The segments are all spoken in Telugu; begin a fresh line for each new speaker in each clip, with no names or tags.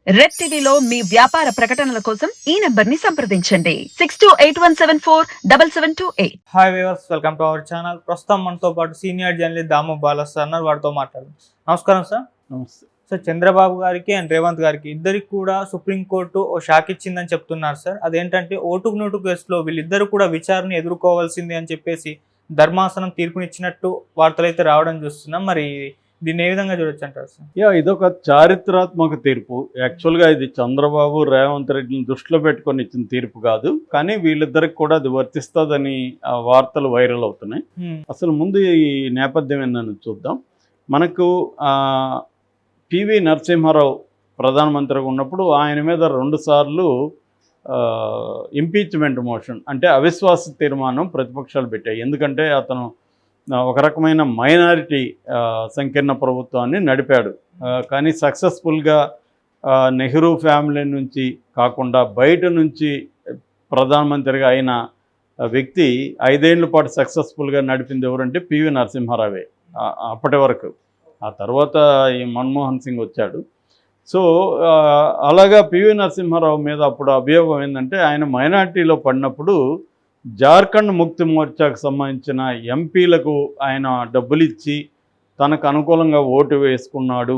రెడ్ టీవీలో మీ వ్యాపార ప్రకటనల కోసం ఈ నంబర్ ని సంప్రదించండి 6281747728.
Hi viewers, welcome to our channel. ప్రస్తుతం మనతో పాటు సీనియర్ జర్నలిస్ట్ దాము బాలా సార్ అన్నారు. వారితో మాట్లాడు. నమస్కారం సార్.
నమస్తే.
సార్, చంద్రబాబు గారికి అండ్ రేవంత్ గారికి ఇద్దరికి కూడా సుప్రీంకోర్టు ఓ షాక్ ఇచ్చిందని చెప్తున్నారు సార్. అదేంటంటే ఓటుకు నోటు కేసులో వీళ్ళిద్దరు కూడా విచారణ ఎదుర్కోవాల్సింది అని చెప్పేసి ధర్మాసనం తీర్పునిచ్చినట్టు వార్తలు అయితే రావడం చూస్తున్నాం. మరి దీన్ని ఏ విధంగా చూడొచ్చు అంటారు సార్?
ఇదొక చారిత్రాత్మక తీర్పు. యాక్చువల్గా ఇది చంద్రబాబు రేవంత్ రెడ్డిని దృష్టిలో పెట్టుకొని ఇచ్చిన తీర్పు కాదు, కానీ వీళ్ళిద్దరికి కూడా అది వర్తిస్తుందని వార్తలు వైరల్ అవుతున్నాయి. అసలు ముందు ఈ నేపథ్యం ఏందని చూద్దాం. మనకు పివి నరసింహారావు ప్రధానమంత్రిగా ఉన్నప్పుడు ఆయన మీద 2 సార్లు ఇంపీచ్మెంట్ మోషన్ అంటే అవిశ్వాస తీర్మానం ప్రతిపక్షాలు పెట్టాయి. ఎందుకంటే అతను ఒక రకమైన మైనారిటీ సంకీర్ణ ప్రభుత్వాన్ని నడిపాడు. కానీ సక్సెస్ఫుల్గా నెహ్రూ ఫ్యామిలీ నుంచి కాకుండా బయట నుంచి ప్రధానమంత్రిగా అయిన వ్యక్తి 5 ఏళ్ల పాటు సక్సెస్ఫుల్గా నడిపింది ఎవరంటే పివి నరసింహారావే అప్పటి వరకు. ఆ తర్వాత ఈ మన్మోహన్ సింగ్ వచ్చాడు. సో అలాగా పివి నరసింహారావు మీద అప్పుడు అభియోగం ఏంటంటే ఆయన మైనారిటీలో పడినప్పుడు జార్ఖండ్ ముక్తి మోర్చాకు సంబంధించిన ఎంపీలకు ఆయన డబ్బులు ఇచ్చి తనకు అనుకూలంగా ఓటు వేసుకున్నాడు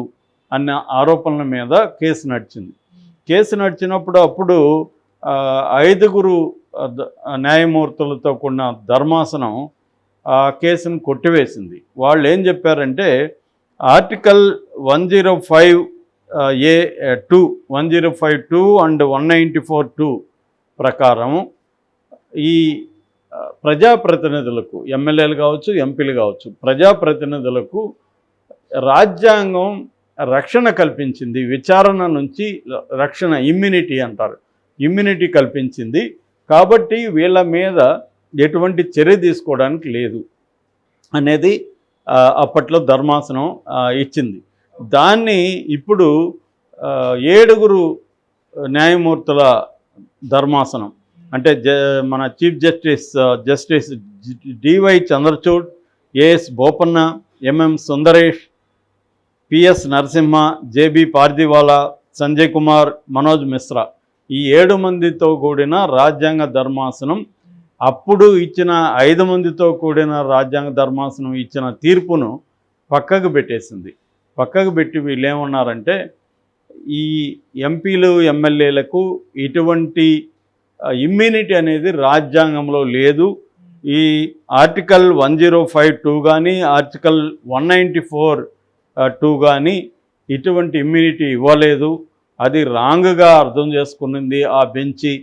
అన్న ఆరోపణల మీద కేసు నడిచింది. కేసు నడిచినప్పుడు అప్పుడు 5 న్యాయమూర్తులతో కూడిన ధర్మాసనం ఆ కేసును కొట్టివేసింది. వాళ్ళు ఏం చెప్పారంటే ఆర్టికల్ 105A2 105(2) అండ్ 194(2) ప్రకారం ఈ ప్రజాప్రతినిధులకు, ఎమ్మెల్యేలు కావచ్చు, ఎంపీలు కావచ్చు, ప్రజాప్రతినిధులకు రాజ్యాంగం రక్షణ కల్పించింది. విచారణ నుంచి రక్షణ, ఇమ్యూనిటీ అంటారు, ఇమ్యూనిటీ కల్పించింది. కాబట్టి వీళ్ళ మీద ఎటువంటి చర్య తీసుకోవడానికి లేదు అనేది అప్పట్లో ధర్మాసనం ఇచ్చింది. దాన్ని ఇప్పుడు 7 న్యాయమూర్తుల ధర్మాసనం అంటే మన chief justice DY Chandrachud, AS Bopanna, MM Sundresh, PS Narasimha, JB Pardiwala, Sanjay Kumar, Manoj Mishra, ఈ 7 మందితో కూడిన రాజ్యాంగ ధర్మాసనం అప్పుడు ఇచ్చిన 5 మందితో కూడిన రాజ్యాంగ ధర్మాసనం ఇచ్చిన తీర్పును పక్కకు పెట్టేసింది. పక్కకు పెట్టి వీళ్ళు ఏమన్నారంటే ఈ ఎంపీలు ఎమ్మెల్యేలకు ఇటువంటి ఇమ్యూనిటీ అనేది రాజ్యాంగంలో లేదు. ఈ ఆర్టికల్ 105(2) కానీ ఆర్టికల్ 194(2) కానీ ఇటువంటి ఇమ్యూనిటీ ఇవ్వలేదు. అది రాంగ్గా అర్థం చేసుకున్నది ఆ బెంచి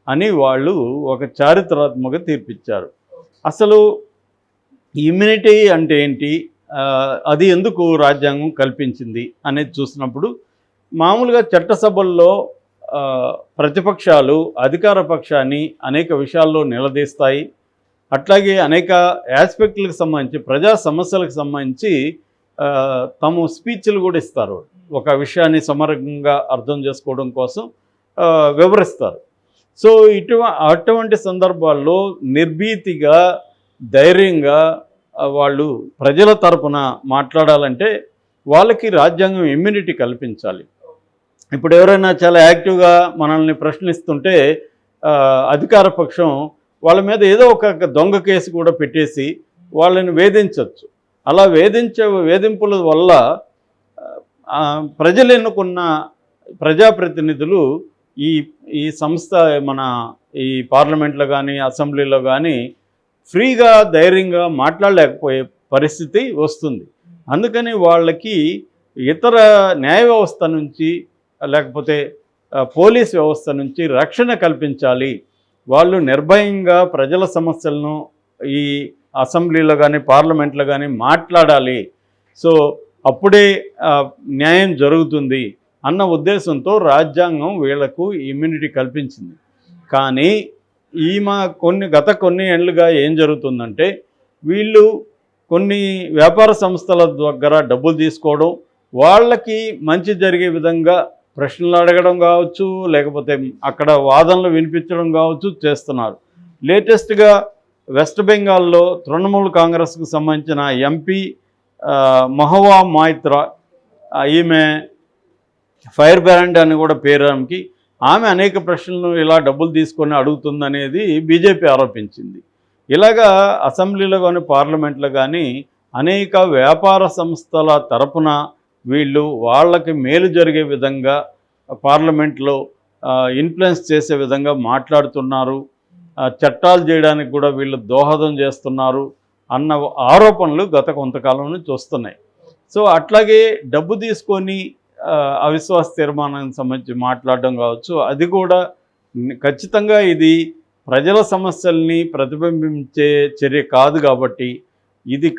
అని వాళ్ళు ఒక చారిత్రాత్మక తీర్పిచ్చారు. అసలు ఇమ్యూనిటీ అంటే ఏంటి, అది ఎందుకు రాజ్యాంగం కల్పించింది అనేది చూసినప్పుడు మామూలుగా చట్టసభల్లో ప్రతిపక్షాలు అధికార పక్షాన్ని అనేక విషయాల్లో నిలదీస్తాయి. అట్లాగే అనేక ఆస్పెక్ట్లకు సంబంధించి, ప్రజా సమస్యలకు సంబంధించి తమ స్పీచ్లు కూడా ఇస్తారు. ఒక విషయాన్ని సమగ్రంగా అర్థం చేసుకోవడం కోసం వివరిస్తారు. సో అటువంటి సందర్భాల్లో నిర్భీతిగా, ధైర్యంగా వాళ్ళు ప్రజల తరపున మాట్లాడాలంటే వాళ్ళకి రాజ్యాంగం ఇమ్యూనిటీ కల్పించాలి. ఇప్పుడు ఎవరైనా చాలా యాక్టివ్గా మనల్ని ప్రశ్నిస్తుంటే అధికార పక్షం వాళ్ళ మీద ఏదో ఒక దొంగ కేసు కూడా పెట్టేసి వాళ్ళని వేధించవచ్చు. అలా వేధింపుల వల్ల ప్రజలు ఎన్నుకున్న ప్రజాప్రతినిధులు ఈ సంస్థ మన ఈ పార్లమెంట్లో కానీ అసెంబ్లీలో కానీ ఫ్రీగా ధైర్యంగా మాట్లాడలేకపోయే పరిస్థితి వస్తుంది. అందుకని వాళ్ళకి ఇతర న్యాయ వ్యవస్థ నుంచి లేకపోతే పోలీస్ వ్యవస్థ నుంచి రక్షణ కల్పించాలి. వాళ్ళు నిర్భయంగా ప్రజల సమస్యలను ఈ అసెంబ్లీలో కానీ పార్లమెంట్లో కానీ మాట్లాడాలి. సో అప్పుడే న్యాయం జరుగుతుంది అన్న ఉద్దేశంతో రాజ్యాంగం వీళ్లకు ఇమ్యూనిటీ కల్పించింది. కానీ గత కొన్ని ఏళ్ళుగా ఏం జరుగుతుందంటే వీళ్ళు కొన్ని వ్యాపార సంస్థల దగ్గర డబ్బులు తీసుకోవడం, వాళ్ళకి మంచి జరిగే విధంగా ప్రశ్నలు అడగడం కావచ్చు, లేకపోతే అక్కడ వాదనలు వినిపించడం కావచ్చు చేస్తున్నారు. లేటెస్ట్గా వెస్ట్ బెంగాల్లో తృణమూల్ కాంగ్రెస్కు సంబంధించిన ఎంపీ మహువా మొయిత్రా, ఈమె ఫైర్ బ్రాండ్ అని కూడా పేరు ఆమె అనేక ప్రశ్నలను ఇలా డబ్బులు తీసుకొని అడుగుతుందనేది బీజేపీ ఆరోపించింది. ఇలాగా అసెంబ్లీలో కానీ పార్లమెంట్లో కానీ అనేక వ్యాపార సంస్థల తరపున వీళ్ళు వాళ్ళకి మేలు జరిగే విధంగా పార్లమెంట్లో ఇన్ఫ్లుయెన్స్ చేసే విధంగా మాట్లాడుతున్నారు, చట్టాలు చేయడానికి కూడా వీళ్ళు దోహదం చేస్తున్నారు అన్న ఆరోపణలు గత కొంతకాలం నుంచి వస్తున్నాయి. సో అట్లాగే డబ్బు తీసుకొని అవిశ్వాస తీర్మానానికి సంబంధించి మాట్లాడడం కావచ్చు, అది కూడా ఖచ్చితంగా ఇది ప్రజల సమస్యల్ని ప్రతిబింబించే చర్య కాదు. కాబట్టి ఇది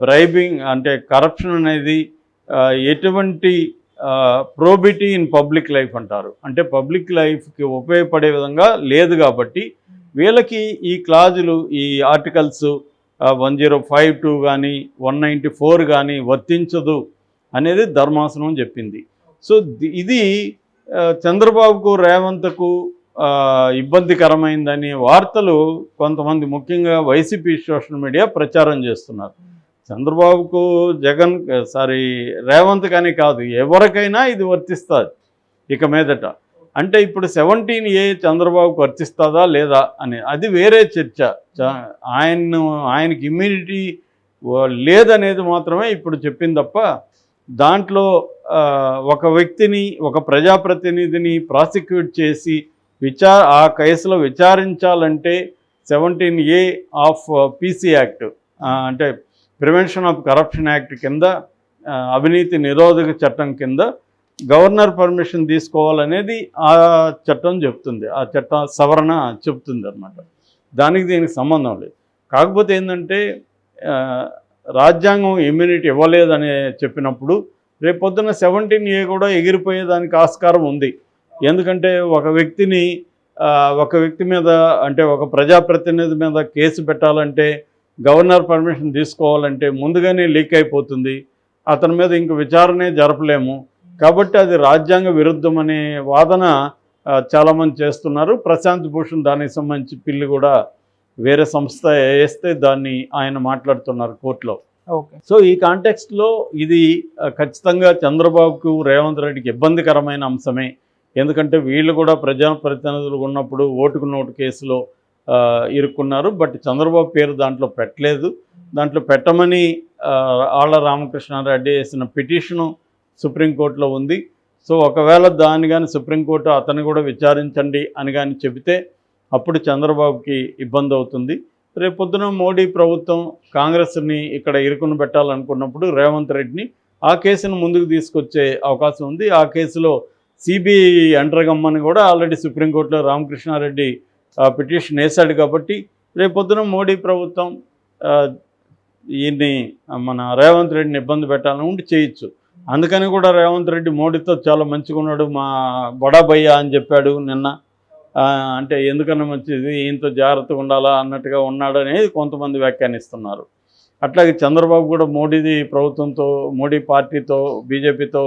బ్రైబింగ్ అంటే కరప్షన్ అనేది ఎటువంటి ప్రోబిటీ ఇన్ పబ్లిక్ లైఫ్ అంటారు, అంటే పబ్లిక్ లైఫ్కి ఉపయోగపడే విధంగా లేదు. కాబట్టి వీళ్ళకి ఈ క్లాజులు, ఈ ఆర్టికల్స్ 1052 కానీ 194 కానీ వర్తించదు అనేది ధర్మాసనం చెప్పింది. సో ఇది చంద్రబాబుకు రేవంత్కు ఇబ్బందికరమైందనే వార్తలు కొంతమంది ముఖ్యంగా వైసీపీ సోషల్ మీడియా ప్రచారం చేస్తున్నారు. చంద్రబాబుకు రేవంత్ కానీ కాదు, ఎవరికైనా ఇది వర్తిస్తుంది ఇక మీదట. అంటే ఇప్పుడు 17A చంద్రబాబుకు వర్తిస్తుందా లేదా అని అది వేరే చర్చ. ఆయనకి ఇమ్యూనిటీ లేదనేది మాత్రమే ఇప్పుడు చెప్పింది తప్ప దాంట్లో ఒక వ్యక్తిని, ఒక ప్రజాప్రతినిధిని ప్రాసిక్యూట్ చేసి ఆ కేసులో విచారించాలంటే 17A ఆఫ్ పీసీ యాక్ట్ అంటే ప్రివెన్షన్ ఆఫ్ కరప్షన్ యాక్ట్ కింద, అవినీతి నిరోధక చట్టం కింద గవర్నర్ పర్మిషన్ తీసుకోవాలనేది ఆ చట్టం చెప్తుంది, ఆ చట్ట సవరణ చెప్తుంది అన్నమాట. దానికి దీనికి సంబంధం లేదు. కాకపోతే ఏంటంటే రాజ్యాంగం ఇమ్యూనిటీ ఇవ్వలేదని చెప్పినప్పుడు రేపొద్దున 17A కూడా ఎగిరిపోయేదానికి ఆస్కారం ఉంది. ఎందుకంటే ఒక వ్యక్తి మీద అంటే ఒక ప్రజాప్రతినిధి మీద కేసు పెట్టాలంటే, గవర్నర్ పర్మిషన్ తీసుకోవాలంటే ముందుగానే లీక్ అయిపోతుంది, అతని మీద ఇంక విచారణే జరపలేము. కాబట్టి అది రాజ్యాంగ విరుద్ధం అనే వాదన చాలామంది చేస్తున్నారు. ప్రశాంత్ భూషణ్ దానికి సంబంధించి పిల్లి కూడా వేరే సంస్థ వేస్తే దాన్ని ఆయన మాట్లాడుతున్నారు కోర్టులో.
ఓకే.
సో ఈ కాంటెక్స్ట్లో ఇది ఖచ్చితంగా చంద్రబాబుకు రేవంత్ రెడ్డికి ఇబ్బందికరమైన అంశమే. ఎందుకంటే వీళ్ళు కూడా ప్రజాప్రతినిధులు ఉన్నప్పుడు ఓటుకు నోటు కేసులో ఇరుక్కున్నారు. బట్ చంద్రబాబు పేరు దాంట్లో పెట్టలేదు. దాంట్లో పెట్టమని ఆళ్ల రామకృష్ణారెడ్డి వేసిన పిటిషను సుప్రీంకోర్టులో ఉంది. సో ఒకవేళ దాన్ని కానీ సుప్రీంకోర్టు అతన్ని కూడా విచారించండి అని కానీ చెబితే అప్పుడు చంద్రబాబుకి ఇబ్బంది అవుతుంది. రేపొద్దున మోడీ ప్రభుత్వం కాంగ్రెస్ని ఇక్కడ ఇరుకుని పెట్టాలనుకున్నప్పుడు రేవంత్ రెడ్డిని ఆ కేసును ముందుకు తీసుకొచ్చే అవకాశం ఉంది. ఆ కేసులో సిబిఐ అంటరగమ్మని కూడా ఆల్రెడీ సుప్రీంకోర్టులో రామకృష్ణారెడ్డి పిటిషన్ వేశాడు. కాబట్టి రేపొద్దున మోడీ ప్రభుత్వం ఈయన్ని మన రేవంత్ రెడ్డిని ఇబ్బంది పెట్టాలని ఉండి చేయొచ్చు. అందుకని కూడా రేవంత్ రెడ్డి మోడీతో చాలా మంచిగా ఉన్నాడు, మా బడా భయ్యా అని చెప్పాడు నిన్న. అంటే ఎందుకన్నా మంచిది, ఈయనతో జాగ్రత్తగా ఉండాలా అన్నట్టుగా ఉన్నాడు అనేది కొంతమంది వ్యాఖ్యానిస్తున్నారు. అట్లాగే చంద్రబాబు కూడా ప్రభుత్వంతో, మోడీ పార్టీతో, బీజేపీతో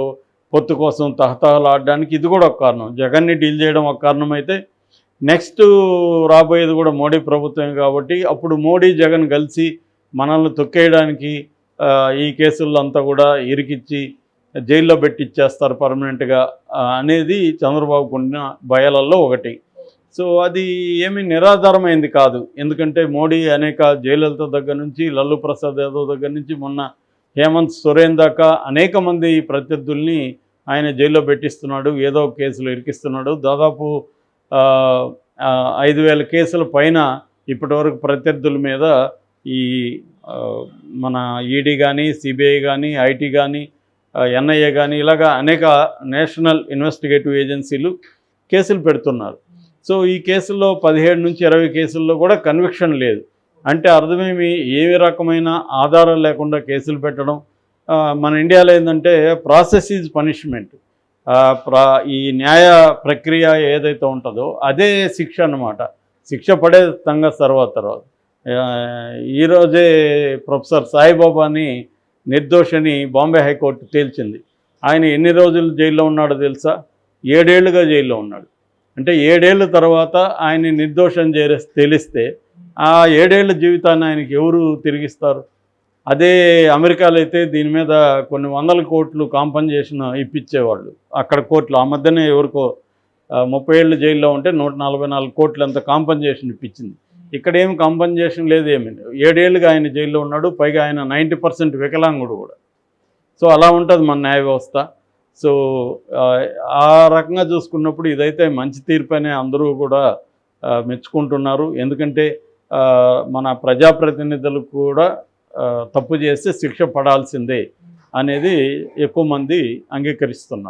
పొత్తు కోసం తహతహలాడడానికి ఇది కూడా ఒక కారణం. జగన్ని డీల్ చేయడం ఒక కారణం అయితే నెక్స్ట్ రాబోయేది కూడా మోడీ ప్రభుత్వమే. కాబట్టి అప్పుడు మోడీ జగన్ కలిసి మనల్ని తొక్కేయడానికి ఈ కేసుల్లో అంతా కూడా ఇరికిచ్చి జైల్లో పెట్టిచ్చేస్తారు పర్మనెంట్గా అనేది చంద్రబాబుకు ఉన్న భయాలలో ఒకటి. సో అది ఏమీ నిరాధారమైంది కాదు. ఎందుకంటే మోడీ అనేక జయలలిత దగ్గర నుంచి, లల్లు ప్రసాద్ యాదవ్ దగ్గర నుంచి, మొన్న హేమంత్ సోరెన్ దాకా అనేక మంది ప్రత్యర్థుల్ని ఆయన జైల్లో పెట్టిస్తున్నాడు, ఏదో ఒక కేసులో ఇరికిస్తున్నాడు. దాదాపు 5,000 కేసుల పైన ఇప్పటివరకు ప్రత్యర్థుల మీద ఈ మన ఈడీ కానీ, సిబిఐ కానీ, ఐటీ కానీ, ఎన్ఐఏ కానీ ఇలాగా అనేక నేషనల్ ఇన్వెస్టిగేటివ్ ఏజెన్సీలు కేసులు పెడుతున్నారు. సో ఈ కేసుల్లో 17 నుంచి 20 కేసుల్లో కూడా కన్విక్షన్ లేదు. అంటే అర్థమేమి, ఏ రకమైన ఆధారం లేకుండా కేసులు పెట్టడం. మన ఇండియాలో ఏంటంటే ప్రాసెస్ ఈజ్ పనిష్మెంట్. ఈ న్యాయ ప్రక్రియ ఏదైతే ఉంటుందో అదే శిక్ష అన్నమాట. శిక్ష పడే సంగతి తర్వాత. ఈరోజే ప్రొఫెసర్ సాయిబాబాని నిర్దోషని బాంబే హైకోర్టు తేల్చింది. ఆయన ఎన్ని రోజులు జైల్లో ఉన్నాడో తెలుసా? 7 ఏళ్లుగా జైల్లో ఉన్నాడు. అంటే 7 ఏళ్ళ తర్వాత ఆయన నిర్దోషం తెలిస్తే ఆ 7 ఏళ్ల జీవితాన్ని ఆయనకి ఎవరు తిరిగిస్తారు? అదే అమెరికాలో అయితే దీని మీద కొన్ని వందల కోట్లు కాంపన్సేషన్ ఇప్పించేవాళ్ళు అక్కడ కోర్టులు. ఆ మధ్యనే ఎవరికో 30 ఏళ్ళు జైల్లో ఉంటే 144 కోట్లు అంత కాంపన్సేషన్ ఇప్పించింది. ఇక్కడ ఏమి కాంపన్సేషన్ లేదు, ఏమి 7 ఏళ్ళుగా ఆయన జైల్లో ఉన్నాడు. పైగా ఆయన 90% వికలాంగుడు కూడా. సో అలా ఉంటుంది మన న్యాయ వ్యవస్థ. సో ఆ రకంగా చూసుకున్నప్పుడు ఇదైతే మంచి తీర్పనే అందరూ కూడా మెచ్చుకుంటున్నారు. ఎందుకంటే మన ప్రజాప్రతినిధులు కూడా తప్పు చేస్తే శిక్ష పడాల్సిందే అనేది ఎక్కువ మంది అంగీకరిస్తున్నారు.